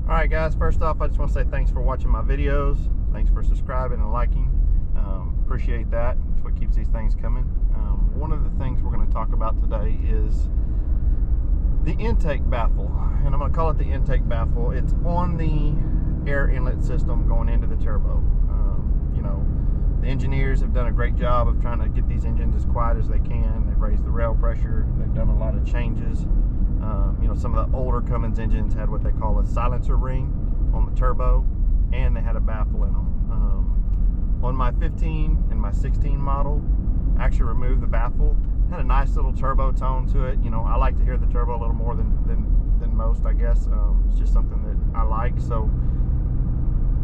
Alright guys, first off I just want to say thanks for watching my videos. Thanks for subscribing and liking. Appreciate that. It's what keeps these things coming. One of the things we're going to talk about today is the intake baffle, and I'm going to call it the intake baffle. It's on the air inlet system going into the turbo. You know, the engineers have done a great job of trying to get these engines as quiet as they can. They've raised the rail pressure. They've done a lot of changes. You know, some of the older Cummins engines had what they call a silencer ring on the turbo, and they had a baffle in them. On my 15 and my 16 model, I actually removed the baffle. It had a nice little turbo tone to it. You know, I like to hear the turbo a little more than most, I guess. It's just something that I like. So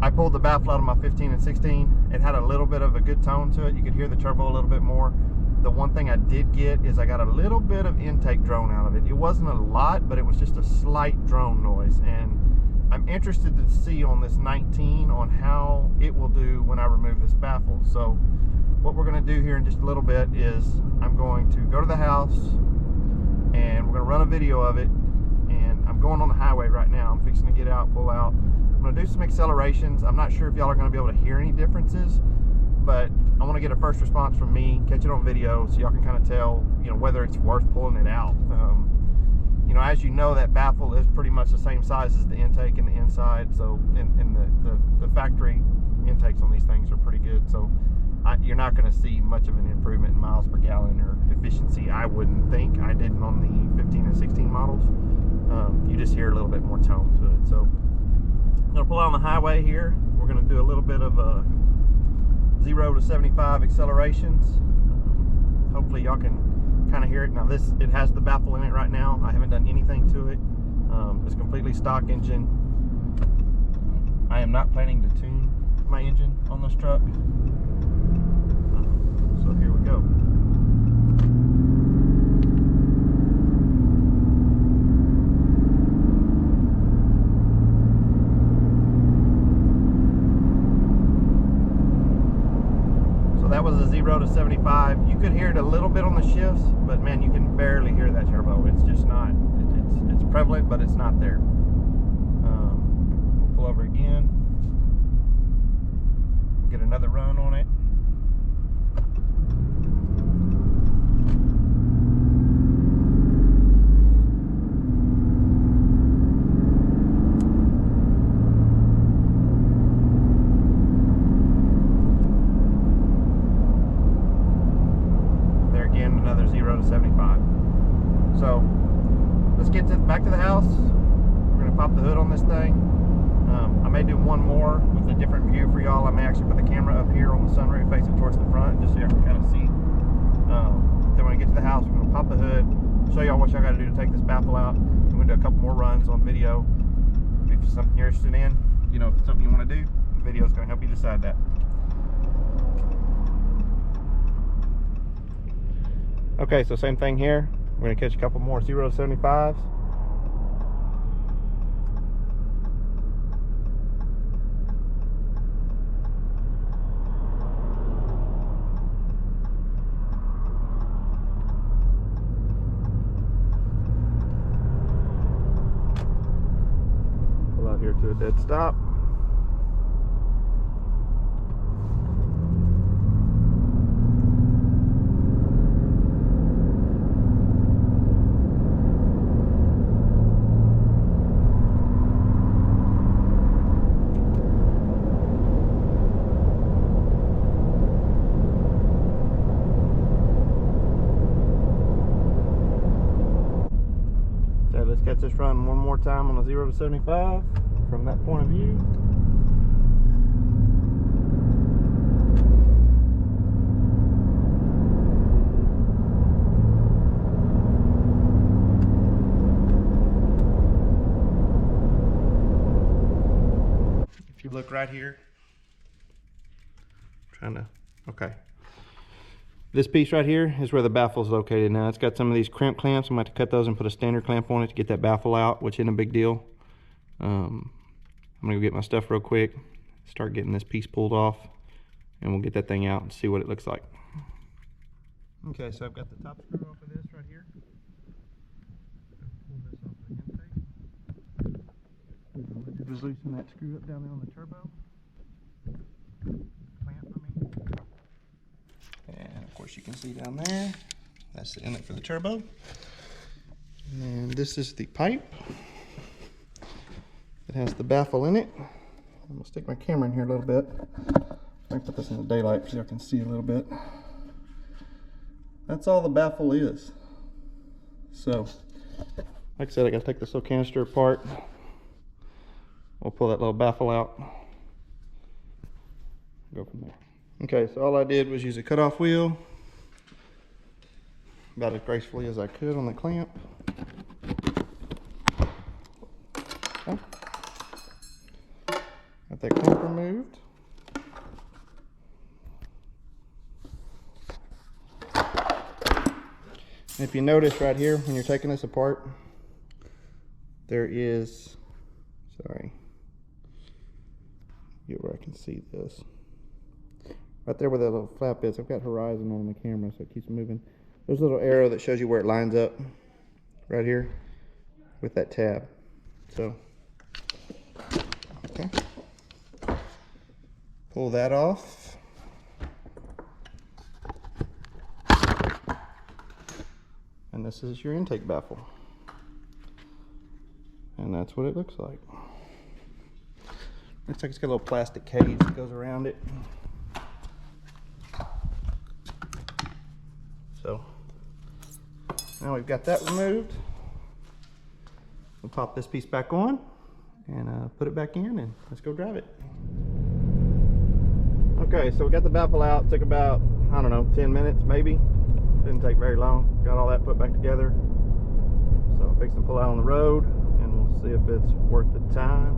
I pulled the baffle out of my 15 and 16. It had a little bit of a good tone to it. You could hear the turbo a little bit more. The one thing I did get is I got a little bit of intake drone out of it. It wasn't a lot, but it was just a slight drone noise. And I'm interested to see on this 19 on how it will do when I remove this baffle. So what we're going to do here in just a little bit is I'm going to go to the house and we're going to run a video of it. And I'm going on the highway right now. I'm fixing to get out, pull out. I'm going to do some accelerations. I'm not sure if y'all are going to be able to hear any differences, but I want to get a first response from me, catch it on video so y'all can kind of tell, you know, whether it's worth pulling it out. You know, as you know, that baffle is pretty much the same size as the intake and the inside, so the factory intakes on these things are pretty good. So you're not going to see much of an improvement in miles per gallon or efficiency, I wouldn't think. I didn't on the 15 and 16 models. You just hear a little bit more tone to it. So I'm going to pull out on the highway here. We're going to do a little bit of a 0 to 75 accelerations. Hopefully y'all can kind of hear it. Now it has the baffle in it right now. I haven't done anything to it. It's a completely stock engine. I am not planning to tune my engine on this truck. So here we go. That was a 0 to 75. You could hear it a little bit on the shifts, but man, you can barely hear that turbo. It's just not, it's prevalent, but it's not there. We'll pull over again. We'll get another run on it. Another 0 to 75. So let's get back to the house. We're going to pop the hood on this thing. I may do one more with a different view for y'all. I may actually put the camera up here on the sunroof facing towards the front just so y'all can kind of see. Then when we get to the house, we're going to pop the hood, show y'all what y'all got to do to take this baffle out. We're going to do a couple more runs on video. If it's something you're interested in, you know, if it's something you want to do, the video is going to help you decide that. Okay, so same thing here. We're going to catch a couple more 0 to 75s. Pull out here to a dead stop. Let's catch this run one more time on a 0 to 75 from that point of view. If you look right here, okay. This piece right here is where the baffle is located now. It's got some of these crimp clamps. I'm going to have to cut those and put a standard clamp on it to get that baffle out, which isn't a big deal. I'm going to go get my stuff real quick, start getting this piece pulled off, and we'll get that thing out and see what it looks like. Okay, so I've got the top screw off of this right here. Pull this off the intake. Just loosen that screw up down there on the turbo. Clamp for me. And of course you can see down there, that's the inlet for the turbo. And this is the pipe. It has the baffle in it. I'm gonna stick my camera in here a little bit. I put this in the daylight so I can see a little bit. That's all the baffle is. So, like I said, I gotta take this little canister apart. We'll pull that little baffle out. Go from there. Okay, so all I did was use a cutoff wheel, about as gracefully as I could on the clamp. Okay. Got that clamp removed. And if you notice right here, when you're taking this apart, there is, sorry, get where I can see this. Right there where that little flap is, I've got horizon on the camera so it keeps moving. There's a little arrow that shows you where it lines up right here with that tab. So, okay. Pull that off. And this is your intake baffle. And that's what it looks like. Looks like it's got a little plastic cage that goes around it. So now we've got that removed. We'll pop this piece back on and put it back in, and let's go drive it. Okay, so we got the baffle out. It took about, I don't know, 10 minutes maybe. Didn't take very long. Got all that put back together. So I'm fixing to pull out on the road, and we'll see if it's worth the time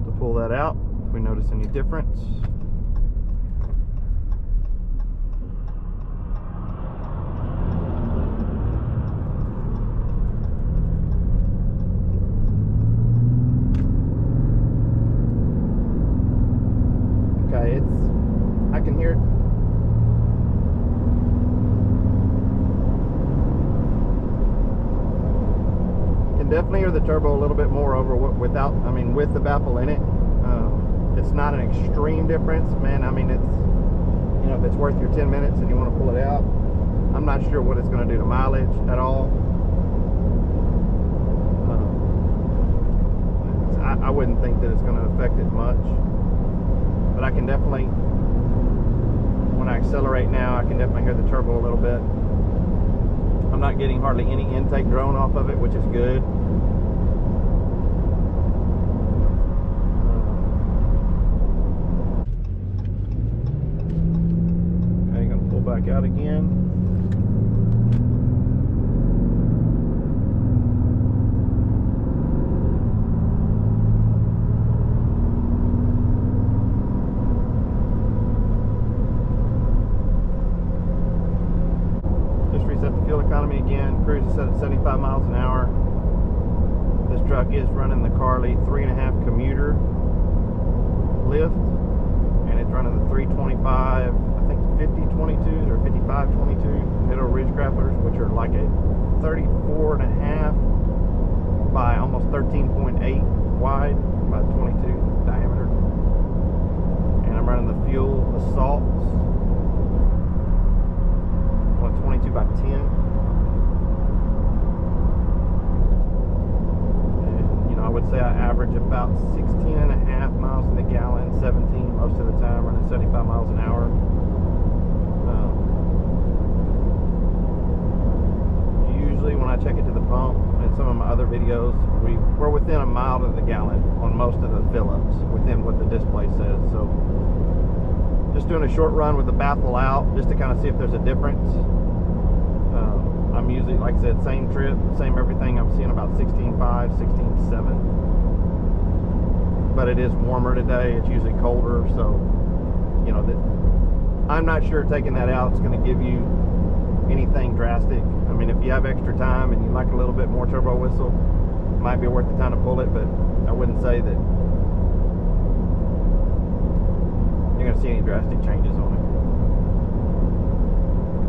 to pull that out, if we notice any difference. I can hear it. Can definitely hear the turbo a little bit more over without, I mean, with the baffle in it. It's not an extreme difference, man. I mean, it's, you know, if it's worth your 10 minutes and you want to pull it out, I'm not sure what it's going to do to mileage at all. I wouldn't think that it's going to affect it much. But I can definitely, when I accelerate now, I can definitely hear the turbo a little bit. I'm not getting hardly any intake drone off of it, which is good. Okay, gonna pull back out again. Economy again, cruise is set at 75 miles an hour. This truck is running the Carly 3.5 commuter lift, and it's running the 325, I think 50-22s or 55-22 middle ridge grapplers, which are like a 34.5 by almost 13.8 wide by 22 diameter. And I'm running the fuel assaults, 22 by 10. I would say I average about 16.5 miles to the gallon, 17 most of the time, running 75 miles an hour. Usually when I check it to the pump, in some of my other videos, we're within a mile to the gallon on most of the fill-ups, within what the display says. So just doing a short run with the baffle out, just to kind of see if there's a difference. I'm usually, like I said, same trip, same everything. I'm seeing about 16.5, 16.7. But it is warmer today. It's usually colder, so you know that I'm not sure taking that out is going to give you anything drastic. I mean, if you have extra time and you like a little bit more turbo whistle, it might be worth the time to pull it. But I wouldn't say that you're going to see any drastic changes on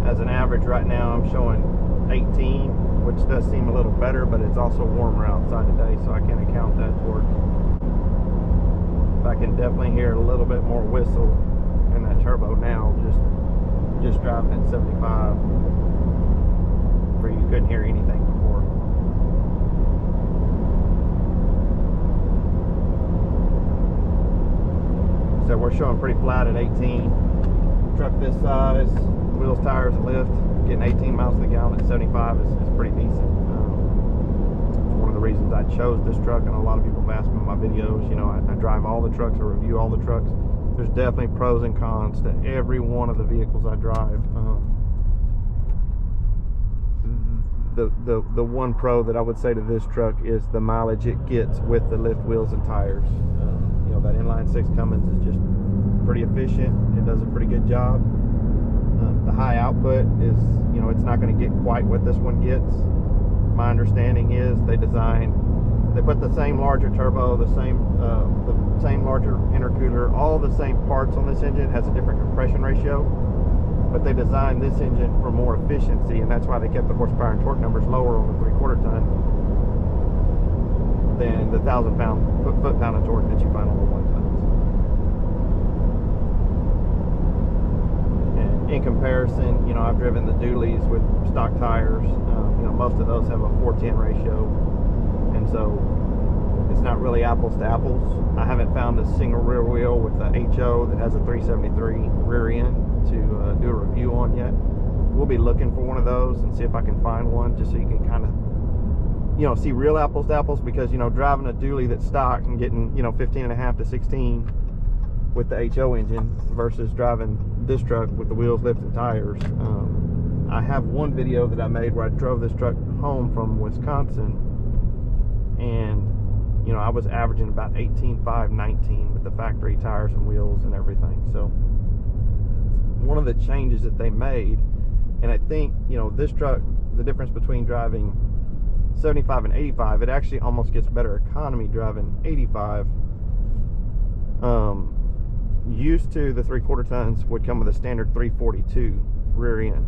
it. As an average right now, I'm showing 18 which does seem a little better, but it's also warmer outside today, so I can't account that towards. I can definitely hear a little bit more whistle in that turbo now, just driving at 75, where you couldn't hear anything before. So we're showing pretty flat at 18. Truck this size, wheels, tires, and lift, getting 18 miles to the gallon at 75 is pretty decent. It's one of the reasons I chose this truck, and a lot of people have asked me in my videos, you know, I drive all the trucks, I review all the trucks. There's definitely pros and cons to every one of the vehicles I drive. The one pro that I would say to this truck is the mileage it gets with the lift, wheels, and tires. You know, that inline 6 Cummins is just pretty efficient. It does a pretty good job. The high output is, you know, it's not going to get quite what this one gets. My understanding is they put the same larger turbo, the same larger intercooler, all the same parts on this engine. It has a different compression ratio, but they designed this engine for more efficiency, and that's why they kept the horsepower and torque numbers lower on the 3/4 ton than the 1,000 foot-pound of torque that you find on the 1 tons. And in comparison, you know, I've driven the dualies with stock tires. You know, most of those have a 4:10 ratio, and so it's not really apples to apples. I haven't found a single rear wheel with the HO that has a 373 rear end to do a review on yet. We'll be looking for one of those and see if I can find one, just so you can kind of, you know, see real apples to apples, because, you know, driving a dually that's stock and getting, you know, 15.5 to 16 with the HO engine versus driving this truck with the wheels, lift, and tires. I have one video that I made where I drove this truck home from Wisconsin, and, you know, I was averaging about 18.5-19 with the factory tires and wheels and everything. So one of the changes that they made, and I think, you know, this truck, the difference between driving 75 and 85, it actually almost gets better economy driving 85. Used to, the 3/4 tons would come with a standard 342 rear end.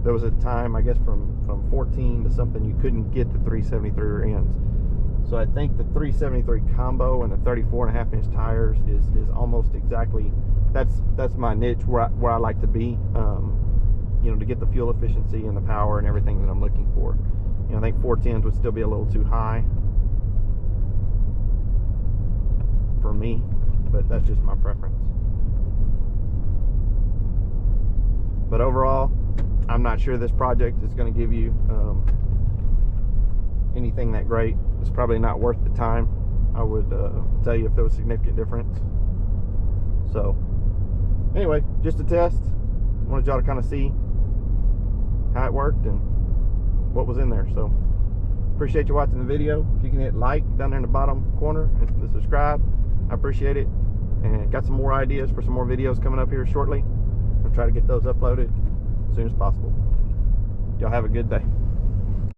There was a time, I guess, from 14 to something, you couldn't get the 373 rear ends. So I think the 373 combo and the 34.5-inch tires is almost exactly, that's my niche where I like to be, you know, to get the fuel efficiency and the power and everything that I'm looking for. You know, I think 410s would still be a little too high for me, but that's just my preference. But overall, I'm not sure this project is going to give you anything that great. It's probably not worth the time. I would tell you if there was a significant difference. So anyway, just a test. Wanted y'all to kind of see how it worked and what was in there. So appreciate you watching the video. If you can hit like down there in the bottom corner and subscribe, I appreciate it. And got some more ideas for some more videos coming up here shortly. I'll try to get those uploaded as soon as possible. Y'all have a good day.